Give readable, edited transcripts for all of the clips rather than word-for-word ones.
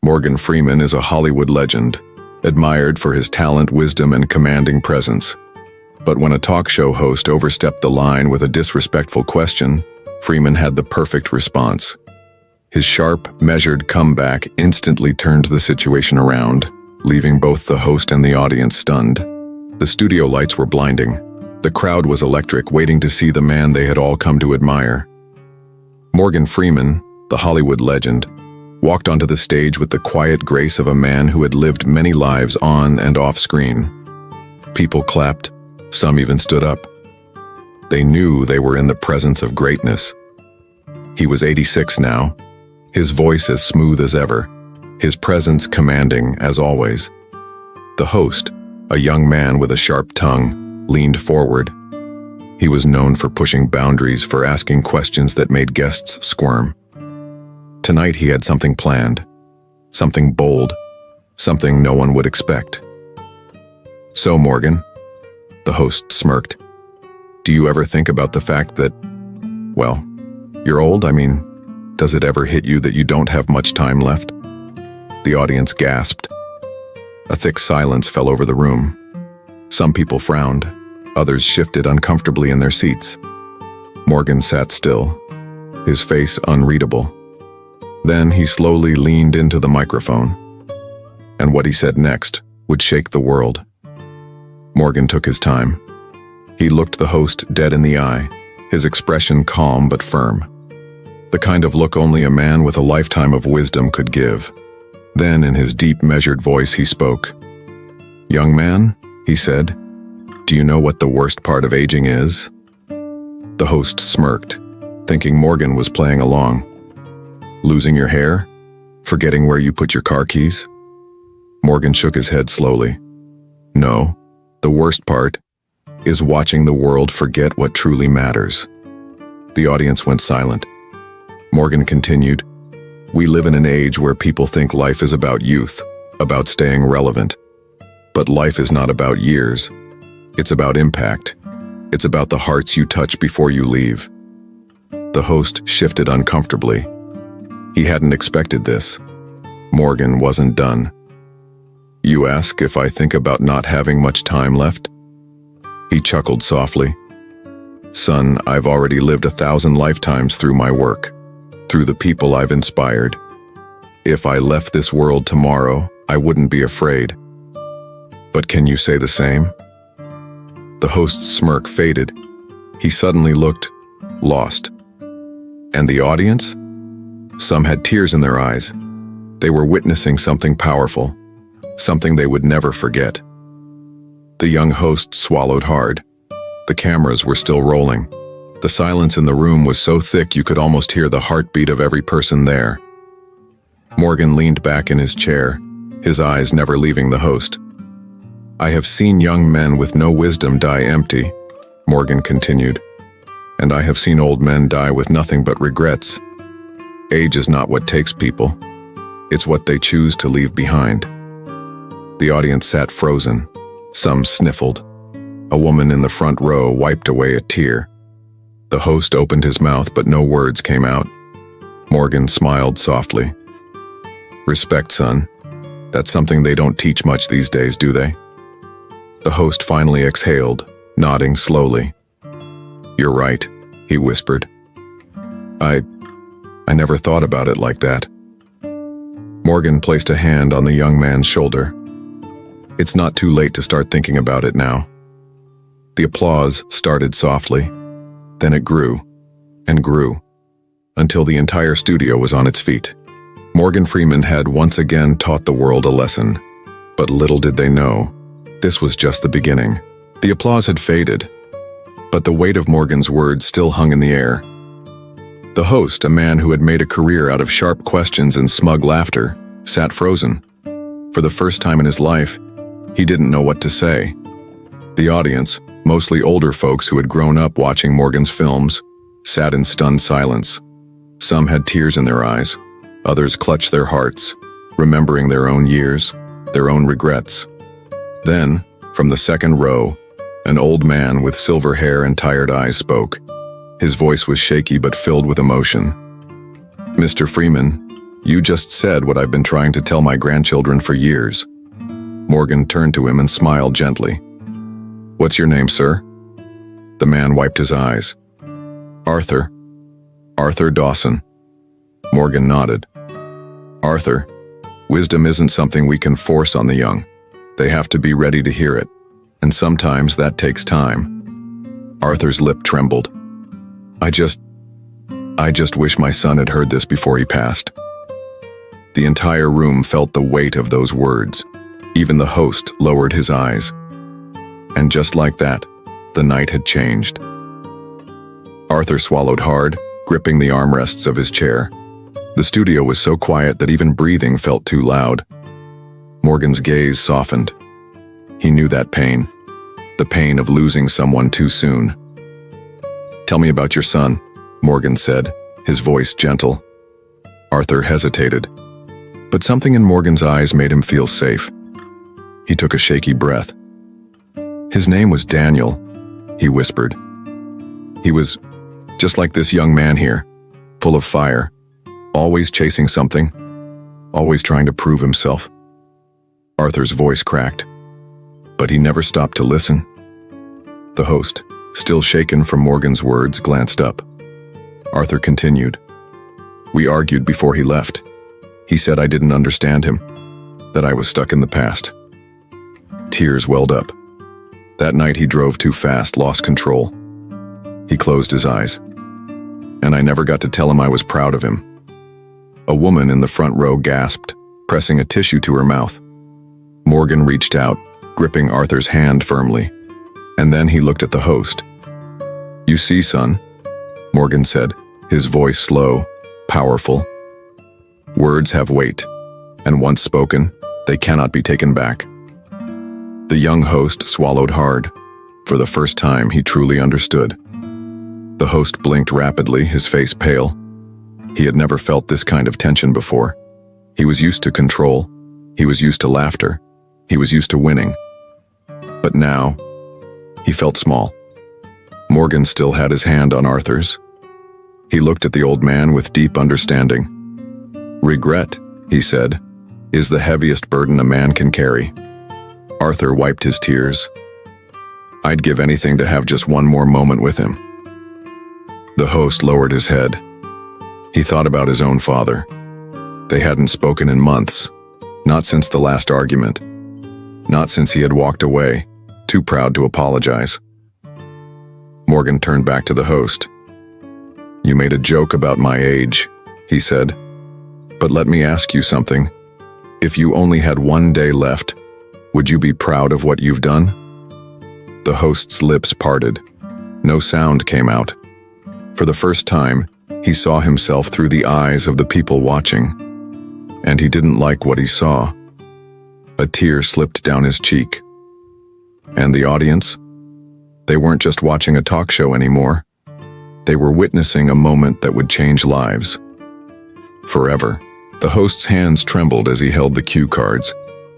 Morgan Freeman is a Hollywood legend, admired for his talent, wisdom, and commanding presence. But when a talk show host overstepped the line with a disrespectful question, Freeman had the perfect response. His sharp, measured comeback instantly turned the situation around, leaving both the host and the audience stunned. The studio lights were blinding. The crowd was electric, waiting to see the man they had all come to admire. Morgan Freeman, the Hollywood legend, walked onto the stage with the quiet grace of a man who had lived many lives on and off screen. People clapped, some even stood up. They knew they were in the presence of greatness. He was 86 now, his voice as smooth as ever, his presence commanding as always. The host, a young man with a sharp tongue, leaned forward. He was known for pushing boundaries, for asking questions that made guests squirm. Tonight he had something planned, something bold, something no one would expect. "So, Morgan," the host smirked, "do you ever think about the fact that, well, you're old? I mean, does it ever hit you that you don't have much time left?" The audience gasped. A thick silence fell over the room. Some people frowned, others shifted uncomfortably in their seats. Morgan sat still, his face unreadable. Then he slowly leaned into the microphone, and what he said next would shake the world. Morgan took his time. He looked the host dead in the eye, his expression calm but firm. The kind of look only a man with a lifetime of wisdom could give. Then, in his deep, measured voice, he spoke. "Young man," he said, "do you know what the worst part of aging is?" The host smirked, thinking Morgan was playing along. "Losing your hair? Forgetting where you put your car keys?" Morgan shook his head slowly. "No, the worst part is watching the world forget what truly matters." The audience went silent. Morgan continued, "We live in an age where people think life is about youth, about staying relevant. But life is not about years. It's about impact. It's about the hearts you touch before you leave." The host shifted uncomfortably. He hadn't expected this. Morgan wasn't done. "You ask if I think about not having much time left?" He chuckled softly. "Son, I've already lived 1,000 lifetimes through my work, through the people I've inspired. If I left this world tomorrow, I wouldn't be afraid. But can you say the same?" The host's smirk faded. He suddenly looked lost. And the audience? Some had tears in their eyes. They were witnessing something powerful, something they would never forget. The young host swallowed hard. The cameras were still rolling. The silence in the room was so thick you could almost hear the heartbeat of every person there. Morgan leaned back in his chair, his eyes never leaving the host. "I have seen young men with no wisdom die empty," Morgan continued. "And I have seen old men die with nothing but regrets. Age is not what takes people. It's what they choose to leave behind." The audience sat frozen. Some sniffled. A woman in the front row wiped away a tear. The host opened his mouth, but no words came out. Morgan smiled softly. "Respect, son. That's something they don't teach much these days, do they?" The host finally exhaled, nodding slowly. "You're right," he whispered. I never thought about it like that." Morgan placed a hand on the young man's shoulder. "It's not too late to start thinking about it now." The applause started softly. Then it grew and grew, until the entire studio was on its feet. Morgan Freeman had once again taught the world a lesson. But little did they know, this was just the beginning. The applause had faded, but the weight of Morgan's words still hung in the air. The host, a man who had made a career out of sharp questions and smug laughter, sat frozen. For the first time in his life, he didn't know what to say. The audience, mostly older folks who had grown up watching Morgan's films, sat in stunned silence. Some had tears in their eyes. Others clutched their hearts, remembering their own years, their own regrets. Then, from the second row, an old man with silver hair and tired eyes spoke. His voice was shaky but filled with emotion. "Mr. Freeman, You just said what I've been trying to tell my grandchildren for years. Morgan turned to him and smiled gently. What's your name, sir? The man wiped his eyes. Arthur. Arthur Dawson. Morgan nodded. Arthur, wisdom isn't something we can force on the young. They have to be ready to hear it, and sometimes that takes time. Arthur's lip trembled. I just wish my son had heard this before he passed. The entire room felt the weight of those words. Even the host lowered his eyes. And just like that, the night had changed. Arthur swallowed hard, gripping the armrests of his chair. The studio was so quiet that even breathing felt too loud. Morgan's gaze softened. He knew that pain, the pain of losing someone too soon. Tell me about your son, Morgan said, his voice gentle. Arthur hesitated, but something in Morgan's eyes made him feel safe. He took a shaky breath. His name was Daniel, he whispered. He was just like this young man here, full of fire, always chasing something, always trying to prove himself. Arthur's voice cracked, but he never stopped to listen. The host, still shaken from Morgan's words, glanced up. Arthur continued. We argued before he left. He said I didn't understand him, that I was stuck in the past. Tears welled up. That night he drove too fast, lost control. He closed his eyes. And I never got to tell him I was proud of him. A woman in the front row gasped, pressing a tissue to her mouth. Morgan reached out, gripping Arthur's hand firmly. And then he looked at the host. You see, son, Morgan said, his voice slow, powerful. Words have weight, and once spoken, they cannot be taken back. The young host swallowed hard. For the first time, he truly understood. The host blinked rapidly, his face pale. He had never felt this kind of tension before. He was used to control. He was used to laughter. He was used to winning. But now, he felt small. Morgan still had his hand on Arthur's. He looked at the old man with deep understanding. Regret, he said, is the heaviest burden a man can carry. Arthur wiped his tears. I'd give anything to have just one more moment with him. The host lowered his head. He thought about his own father. They hadn't spoken in months, not since the last argument, not since he had walked away, too proud to apologize. Morgan turned back to the host. You made a joke about my age, he said. But let me ask you something. If you only had one day left, would you be proud of what you've done? The host's lips parted. No sound came out. For the first time, he saw himself through the eyes of the people watching. And he didn't like what he saw. A tear slipped down his cheek. And the audience? They weren't just watching a talk show anymore. They were witnessing a moment that would change lives. Forever. The host's hands trembled as he held the cue cards.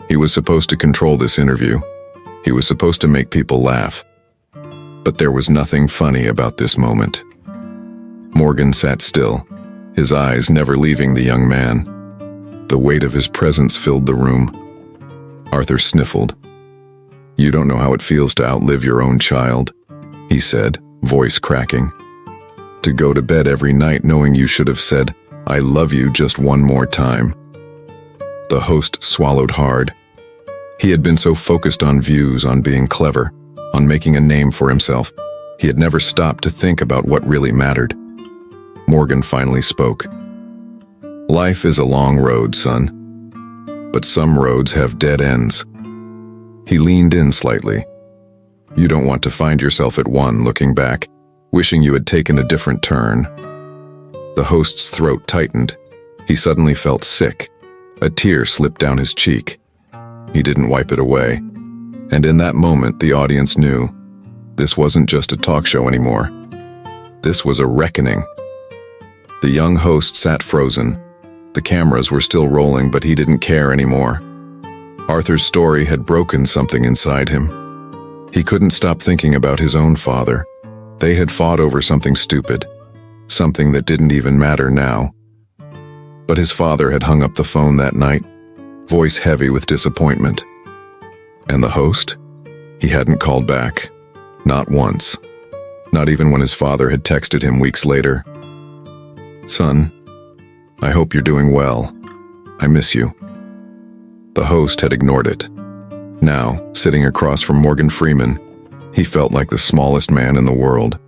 He was supposed to control this interview. He was supposed to make people laugh. But there was nothing funny about this moment. Morgan sat still, his eyes never leaving the young man. The weight of his presence filled the room. Arthur sniffled. You don't know how it feels to outlive your own child, he said, voice cracking. To go to bed every night knowing you should have said, I love you just one more time. The host swallowed hard. He had been so focused on views, on being clever, on making a name for himself. He had never stopped to think about what really mattered. Morgan finally spoke. Life is a long road, son. But some roads have dead ends. He leaned in slightly. You don't want to find yourself at one looking back, wishing you had taken a different turn. The host's throat tightened. He suddenly felt sick. A tear slipped down his cheek. He didn't wipe it away. And in that moment, the audience knew this wasn't just a talk show anymore. This was a reckoning. The young host sat frozen. The cameras were still rolling, but he didn't care anymore. Arthur's story had broken something inside him. He couldn't stop thinking about his own father. They had fought over something stupid, something that didn't even matter now. But his father had hung up the phone that night, voice heavy with disappointment. And the host? He hadn't called back. Not once. Not even when his father had texted him weeks later. "Son, I hope you're doing well. I miss you." The host had ignored it. Now, sitting across from Morgan Freeman, he felt like the smallest man in the world.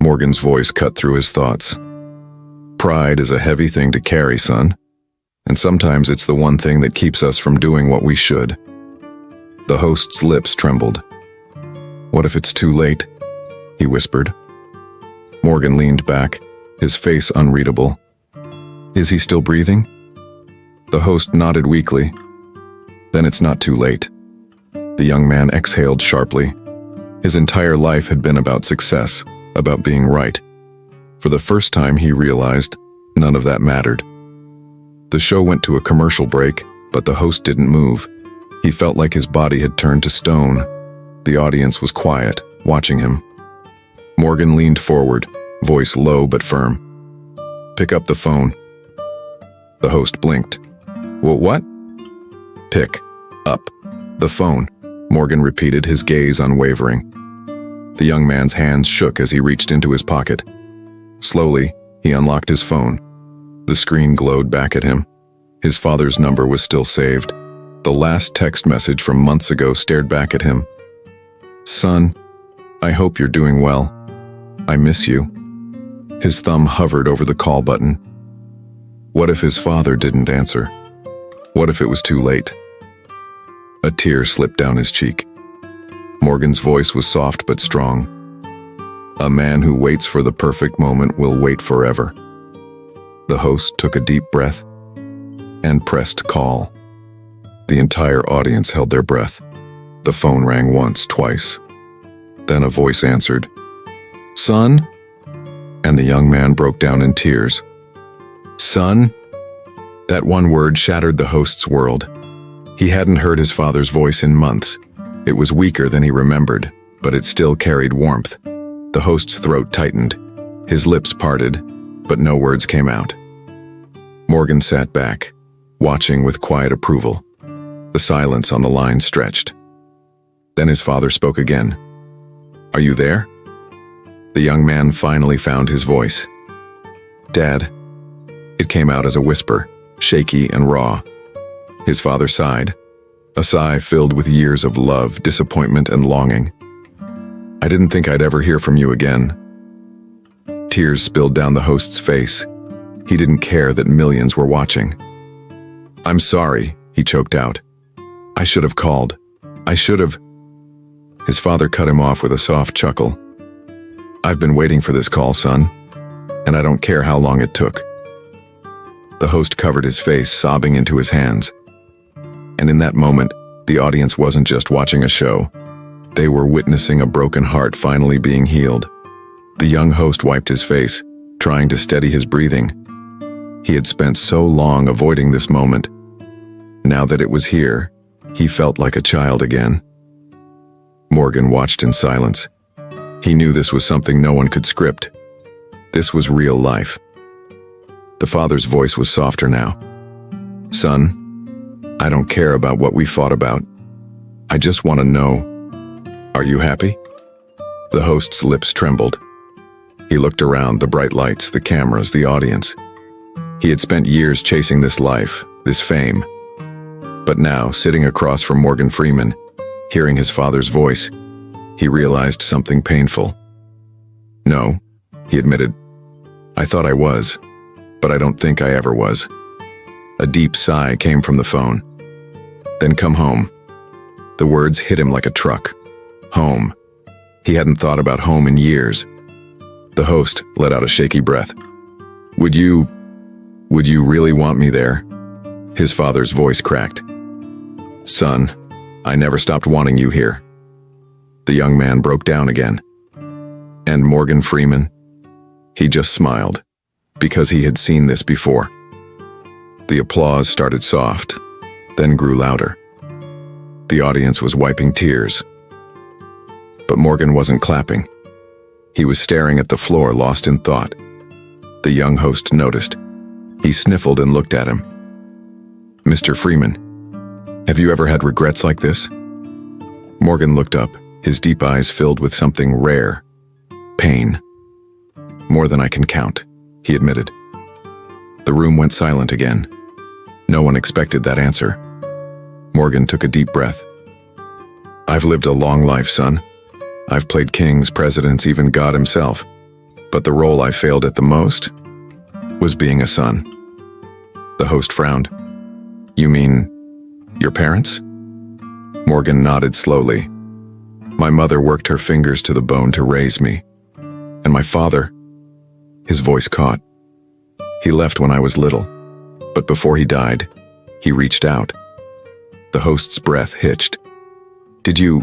Morgan's voice cut through his thoughts. "Pride is a heavy thing to carry, son. And sometimes it's the one thing that keeps us from doing what we should." The host's lips trembled. "What if it's too late?" he whispered. Morgan leaned back, his face unreadable. "Is he still breathing?" The host nodded weakly. "Then it's not too late." The young man exhaled sharply. His entire life had been about success, about being right. For the first time, he realized none of that mattered. The show went to a commercial break, but the host didn't move. He felt like his body had turned to stone. The audience was quiet, watching him. Morgan leaned forward, voice low but firm. "Pick up the phone." The host blinked. What? "Pick up the phone," Morgan repeated, his gaze unwavering. The young man's hands shook as he reached into his pocket. Slowly, he unlocked his phone. The screen glowed back at him. His father's number was still saved. The last text message from months ago stared back at him. "Son, I hope you're doing well. I miss you." His thumb hovered over the call button. What if his father didn't answer? What if it was too late? A tear slipped down his cheek. Morgan's voice was soft but strong. "A man who waits for the perfect moment will wait forever." The host took a deep breath and pressed call. The entire audience held their breath. The phone rang once, twice. Then a voice answered, "Son?" And the young man broke down in tears. "Son?" That one word shattered the host's world. He hadn't heard his father's voice in months. It was weaker than he remembered, but it still carried warmth. The host's throat tightened. His lips parted, but no words came out. Morgan sat back, watching with quiet approval. The silence on the line stretched. Then his father spoke again. "Are you there?" The young man finally found his voice. "Dad." It came out as a whisper, shaky and raw. His father sighed, a sigh filled with years of love, disappointment, and longing. "I didn't think I'd ever hear from you again." Tears spilled down the host's face. He didn't care that millions were watching. "I'm sorry," he choked out. "I should have called. I should have." His father cut him off with a soft chuckle. "I've been waiting for this call, son, and I don't care how long it took." The host covered his face, sobbing into his hands. And in that moment, the audience wasn't just watching a show. They were witnessing a broken heart finally being healed. The young host wiped his face, trying to steady his breathing. He had spent so long avoiding this moment. Now that it was here, he felt like a child again. Morgan watched in silence. He knew this was something no one could script. This was real life. The father's voice was softer now. "Son, I don't care about what we fought about. I just want to know, are you happy?" The host's lips trembled. He looked around, the bright lights, the cameras, the audience. He had spent years chasing this life, this fame. But now, sitting across from Morgan Freeman, hearing his father's voice, he realized something painful. "No," he admitted. "I thought I was, but I don't think I ever was." A deep sigh came from the phone. "Then come home." The words hit him like a truck. Home. He hadn't thought about home in years. The host let out a shaky breath. Would you really want me there?" His father's voice cracked. "Son, I never stopped wanting you here." The young man broke down again. And Morgan Freeman? He just smiled, because he had seen this before. The applause started soft, then grew louder. The audience was wiping tears. But Morgan wasn't clapping. He was staring at the floor, lost in thought. The young host noticed. He sniffled and looked at him. "Mr. Freeman, have you ever had regrets like this?" Morgan looked up, his deep eyes filled with something rare. Pain. "More than I can count," he admitted. The room went silent again. No one expected that answer. Morgan took a deep breath. "I've lived a long life, son. I've played kings, presidents, even God himself. But the role I failed at the most was being a son." The host frowned. "You mean your parents?" Morgan nodded slowly. "My mother worked her fingers to the bone to raise me. And my father," his voice caught. "He left when I was little. But before he died, he reached out." The host's breath hitched. "Did you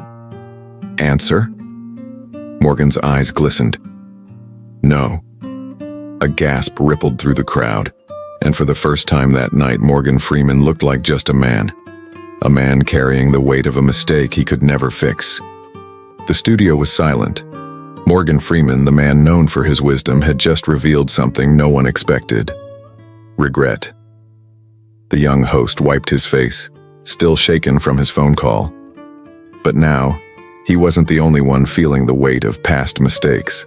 answer?" Morgan's eyes glistened. "No." A gasp rippled through the crowd, and for the first time that night, Morgan Freeman looked like just a man carrying the weight of a mistake he could never fix. The studio was silent. Morgan Freeman, the man known for his wisdom, had just revealed something no one expected. Regret. The young host wiped his face, still shaken from his phone call. But now, he wasn't the only one feeling the weight of past mistakes.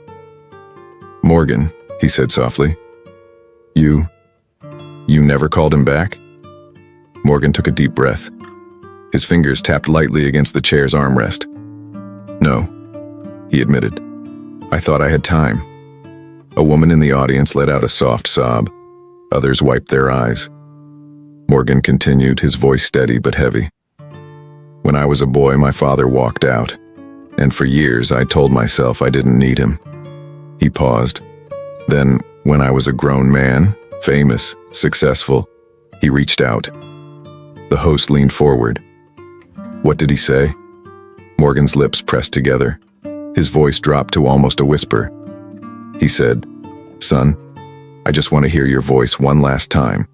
"Morgan," he said softly, You never called him back?" Morgan took a deep breath. His fingers tapped lightly against the chair's armrest. "No," he admitted. "I thought I had time." A woman in the audience let out a soft sob. Others wiped their eyes. Morgan continued, his voice steady but heavy. "When I was a boy, my father walked out, and for years I told myself I didn't need him." He paused. Then, when I was a grown man, famous, successful, he reached out. The host leaned forward. "What did he say?" Morgan's lips pressed together. His voice dropped to almost a whisper. He said, "Son, I just want to hear your voice one last time."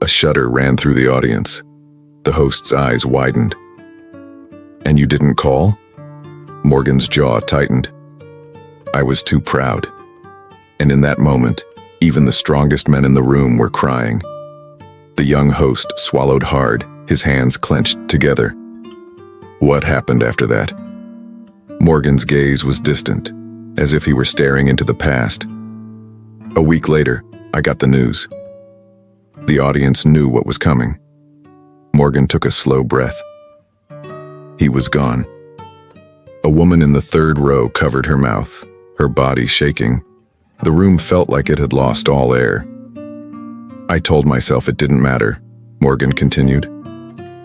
A shudder ran through the audience. The host's eyes widened. "And you didn't call?" Morgan's jaw tightened. "I was too proud." And in that moment, even the strongest men in the room were crying. The young host swallowed hard, his hands clenched together. What happened after that? Morgan's gaze was distant, as if he were staring into the past. A week later, I got the news. The audience knew what was coming. Morgan took a slow breath. He was gone. A woman in the third row covered her mouth, her body shaking. The room felt like it had lost all air. "I told myself it didn't matter," Morgan continued.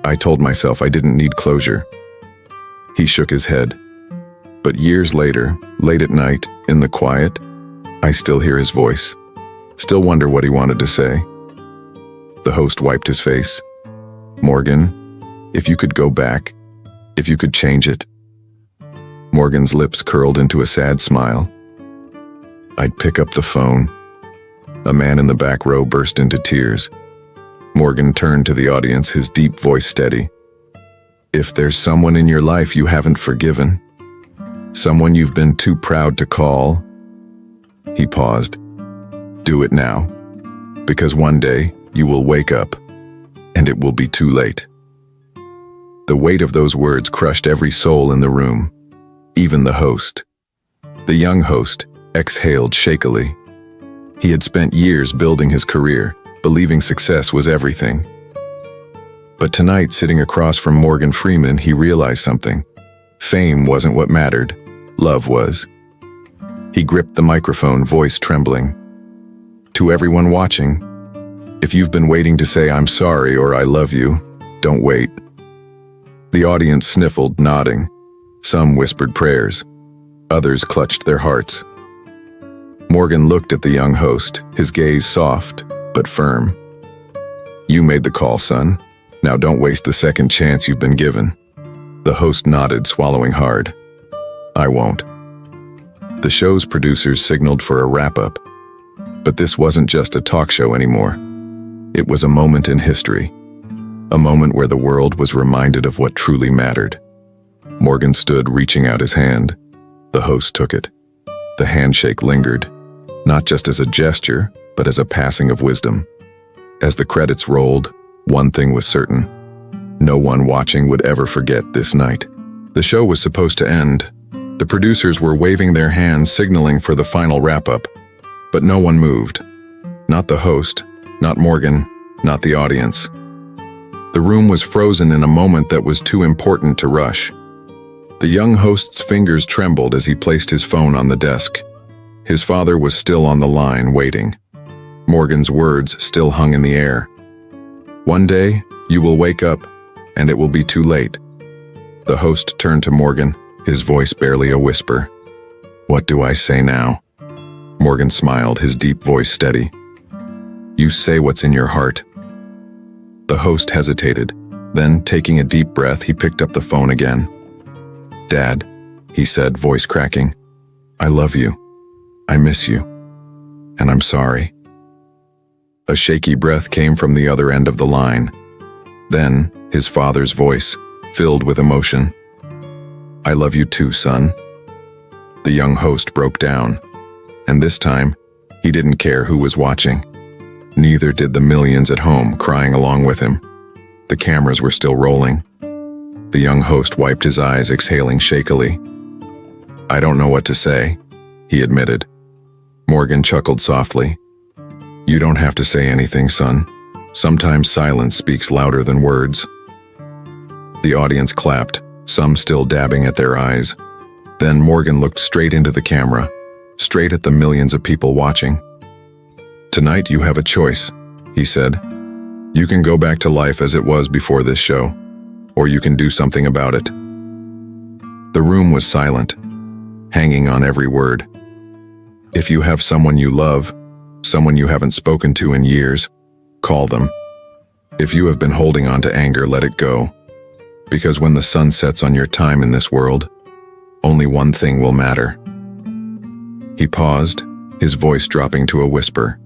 "I told myself I didn't need closure." He shook his head. But years later, late at night, in the quiet, I still hear his voice, still wonder what he wanted to say. The host wiped his face. "Morgan, if you could go back, if you could change it." Morgan's lips curled into a sad smile. "I'd pick up the phone." A man in the back row burst into tears. Morgan turned to the audience, his deep voice steady. "If there's someone in your life you haven't forgiven, someone you've been too proud to call," he paused, "do it now, because one day you will wake up, and it will be too late." The weight of those words crushed every soul in the room, even the host. The young host exhaled shakily. He had spent years building his career, believing success was everything. But tonight, sitting across from Morgan Freeman, he realized something. Fame wasn't what mattered. Love was. He gripped the microphone, voice trembling. "To everyone watching, if you've been waiting to say I'm sorry or I love you, don't wait." The audience sniffled, nodding. Some whispered prayers. Others clutched their hearts. Morgan looked at the young host, his gaze soft but firm. "You made the call, son. Now don't waste the second chance you've been given." The host nodded, swallowing hard. "I won't." The show's producers signaled for a wrap-up. But this wasn't just a talk show anymore. It was a moment in history. A moment where the world was reminded of what truly mattered. Morgan stood, reaching out his hand. The host took it. The handshake lingered, not just as a gesture, but as a passing of wisdom. As the credits rolled, one thing was certain. No one watching would ever forget this night. The show was supposed to end. The producers were waving their hands, signaling for the final wrap-up. But no one moved. Not the host, not Morgan, not the audience. The room was frozen in a moment that was too important to rush. The young host's fingers trembled as he placed his phone on the desk. His father was still on the line, waiting. Morgan's words still hung in the air. "One day, you will wake up, and it will be too late." The host turned to Morgan, his voice barely a whisper. "What do I say now?" Morgan smiled, his deep voice steady. "You say what's in your heart." The host hesitated. Then, taking a deep breath, he picked up the phone again. "Dad," he said, voice cracking. "I love you. I miss you. And I'm sorry." A shaky breath came from the other end of the line. Then, his father's voice, filled with emotion. "I love you too, son." The young host broke down. And this time, he didn't care who was watching. Neither did the millions at home crying along with him. The cameras were still rolling. The young host wiped his eyes, exhaling shakily. "I don't know what to say," he admitted. Morgan chuckled softly. "You don't have to say anything, son. Sometimes silence speaks louder than words." The audience clapped, some still dabbing at their eyes. Then Morgan looked straight into the camera, straight at the millions of people watching. "Tonight you have a choice," he said. "You can go back to life as it was before this show, or you can do something about it." The room was silent, hanging on every word. If you have someone you love, someone you haven't spoken to in years, call them. If you have been holding on to anger, let it go. Because when the sun sets on your time in this world, only one thing will matter. He paused, his voice dropping to a whisper.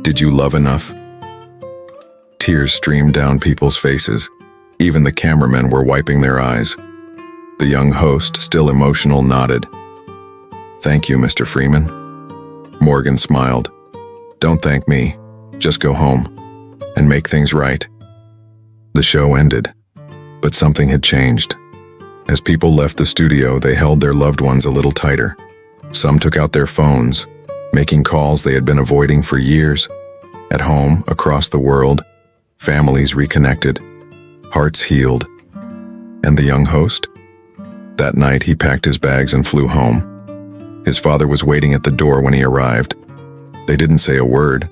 "Did you love enough?" Tears streamed down people's faces. Even the cameramen were wiping their eyes. The young host, still emotional, nodded. "Thank you, Mr. Freeman." Morgan smiled. "Don't thank me. Just go home and make things right." The show ended, but something had changed. As people left the studio, they held their loved ones a little tighter. Some took out their phones, making calls they had been avoiding for years. At home, across the world, families reconnected, hearts healed. And the young host? That night, he packed his bags and flew home. His father was waiting at the door when he arrived. They didn't say a word,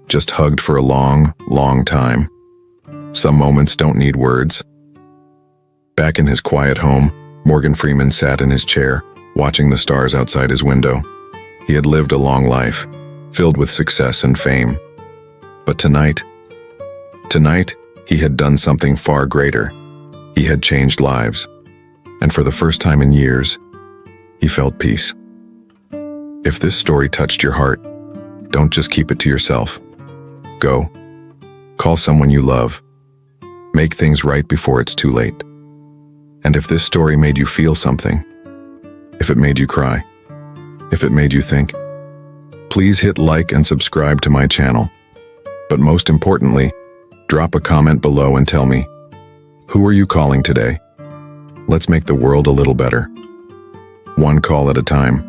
just hugged for a long, long time. Some moments don't need words. Back in his quiet home, Morgan Freeman sat in his chair, watching the stars outside his window. He had lived a long life, filled with success and fame. But tonight, he had done something far greater. He had changed lives. And for the first time in years, he felt peace. If this story touched your heart, don't just keep it to yourself. Go. Call someone you love. Make things right before it's too late. And if this story made you feel something, if it made you cry, if it made you think, please hit like and subscribe to my channel. But most importantly, drop a comment below and tell me, who are you calling today? Let's make the world a little better. One call at a time.